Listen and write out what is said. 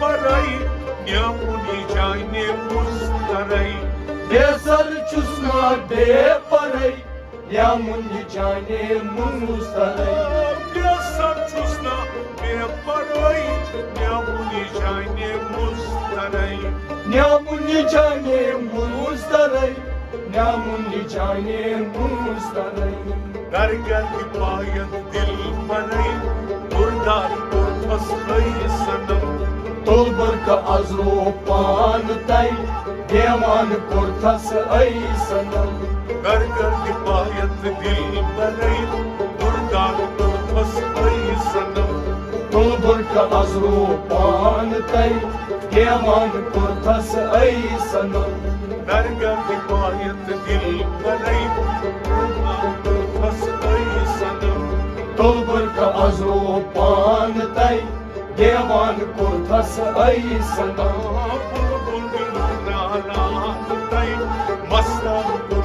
برای نیامونی جانی مستری دیسر چسنا دے پرئی نیامونی جانے مستری دیسر چسنا دے پرئی نیامونی جانی مستری نیامونی جانے مستری نیامونی جانے مستری در گردی پایت دل برای بردار پرپس خی سنم تل برک از رو پان تائی دیوان پرتس ای سنم در گردی پایت دل برای بردار پرپس خی سنم تل برک از رو پان تائی دیوان پرتس ای سنم در گردی پایت دل برای بردار پرپس خی سنم تل برک از رو پان تائی دیوان پرتس ای سنم بلبل نالان تای مستان